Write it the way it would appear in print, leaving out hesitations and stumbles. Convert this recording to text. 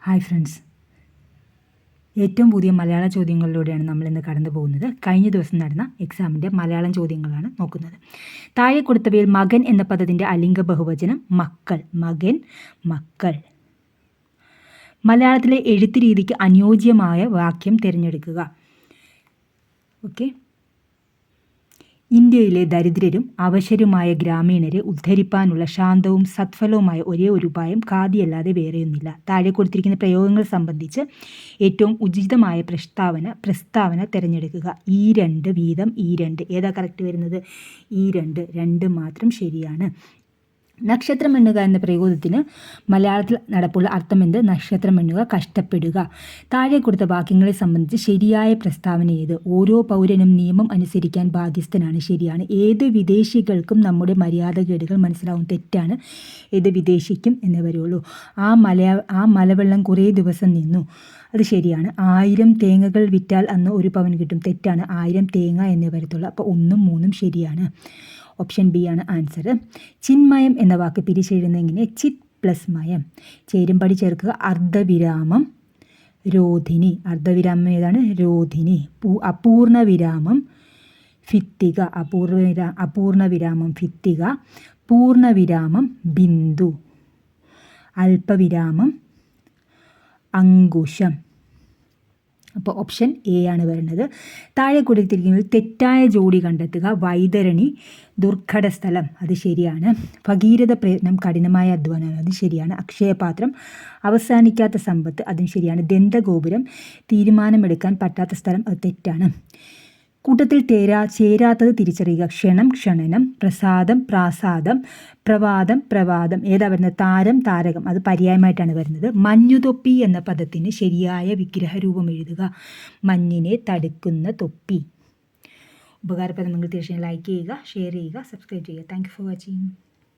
Hi friends, ഏറ്റവും പുതിയ മലയാള ചോദ്യങ്ങളിലൂടെയാണ് നമ്മളിന്ന് കടന്നു പോകുന്നത്. കഴിഞ്ഞ ദിവസം നടന്ന എക്സാമിൻ്റെ മലയാളം ചോദ്യങ്ങളാണ് നോക്കുന്നത്. താഴെ കൊടുത്തവയിൽ മകൻ എന്ന പദത്തിൻ്റെ അലിംഗ ബഹുവചനം മക്കൾ. മകൻ, മക്കൾ. മലയാളത്തിലെ എഴുത്ത് രീതിക്ക് അനുയോജ്യമായ വാക്യം തിരഞ്ഞെടുക്കുക. ഓക്കെ. ഇന്ത്യയിലെ ദരിദ്രരും അവശരുമായ ഗ്രാമീണരെ ഉദ്ധരിപ്പാനുള്ള ശാന്തവും സത്ഫലവുമായ ഒരേ ഒരു ഉപായം ഖാദിയല്ലാതെ വേറെയൊന്നില്ല. താഴെ കൊടുത്തിരിക്കുന്ന പ്രയോഗങ്ങൾ സംബന്ധിച്ച് ഏറ്റവും ഉചിതമായ പ്രസ്താവന തിരഞ്ഞെടുക്കുക. ഈ രണ്ട് വീതം, ഈ രണ്ട്. ഏതാ കറക്റ്റ് വരുന്നത്? ഈ രണ്ട് മാത്രം ശരിയാണ്. നക്ഷത്രം എണ്ണുക എന്ന പ്രയോഗത്തിന് മലയാളത്തിൽ നടപ്പുള്ള അർത്ഥമെന്ത്? നക്ഷത്രം എണ്ണുക, കഷ്ടപ്പെടുക. താഴെ കൊടുത്ത വാക്യങ്ങളെ സംബന്ധിച്ച് ശരിയായ പ്രസ്താവന ഏത്? ഓരോ പൗരനും നിയമം അനുസരിക്കാൻ ബാധ്യസ്ഥനാണ്. ശരിയാണ്. ഏത് വിദേശികൾക്കും നമ്മുടെ മര്യാദകേടുകൾ മനസ്സിലാവും. തെറ്റാണ്. ഏത് വിദേശിക്കും എന്നേ വരുള്ളൂ. ആ മലവെള്ളം കുറേ ദിവസം നിന്നു. അത് ശരിയാണ്. 1000 തേങ്ങകൾ വിറ്റാൽ അന്ന് 1 പവൻ കിട്ടും. തെറ്റാണ്. 1000 തേങ്ങ എന്നേ വരത്തുള്ളൂ. അപ്പോൾ 1ഉം 3ഉം ശരിയാണ്. ഓപ്ഷൻ ബി ആണ് ആൻസർ. ചിന്മയം എന്ന വാക്ക് പിരിച്ചെഴുതുന്നത് എങ്ങനെ? ചിത് പ്ലസ് മയം. ചേരുംപടി ചേർക്കുക. അർദ്ധവിരാമം രോധിനി. അർദ്ധവിരാമം ഏതാണ്? രോധിനി. അപൂർണ വിരാമം ഭിത്തിക. അപൂർണ വിരാമം ഭിത്തിക. പൂർണ്ണവിരാമം ബിന്ദു. അല്പവിരാമം അങ്കുശം. അപ്പോൾ ഓപ്ഷൻ എ ആണ് വരുന്നത്. താഴെ കൊടുത്തിരിക്കുന്നത് തെറ്റായ ജോഡി കണ്ടെത്തുക. വൈതരണി ദുർഘടസ്ഥലം, അത് ശരിയാണ്. ഭഗീരഥ പ്രയത്നം കഠിനമായ അധ്വാനം, അത് ശരിയാണ്. അക്ഷയപാത്രം അവസാനിക്കാത്ത സമ്പത്ത്, അതും ശരിയാണ്. ദന്തഗോപുരം തീരുമാനമെടുക്കാൻ പറ്റാത്ത സ്ഥലം, അത് തെറ്റാണ്. കൂട്ടത്തിൽ ചേരാത്തത് തിരിച്ചറിയുക. ക്ഷണം ക്ഷണനം, പ്രസാദം പ്രാസാദം, പ്രവാദം. ഏതാ വരുന്നത്? താരം താരകം, അത് പര്യായമായിട്ടാണ് വരുന്നത്. മഞ്ഞുതൊപ്പി എന്ന പദത്തിന് ശരിയായ വിഗ്രഹരൂപം എഴുതുക. മഞ്ഞിനെ തടുക്കുന്ന തൊപ്പി. ഉപകാരപ്രദമെങ്കിൽ തീർച്ചയായും ലൈക്ക് ചെയ്യുക, ഷെയർ ചെയ്യുക, സബ്സ്ക്രൈബ് ചെയ്യുക. Thank you for watching.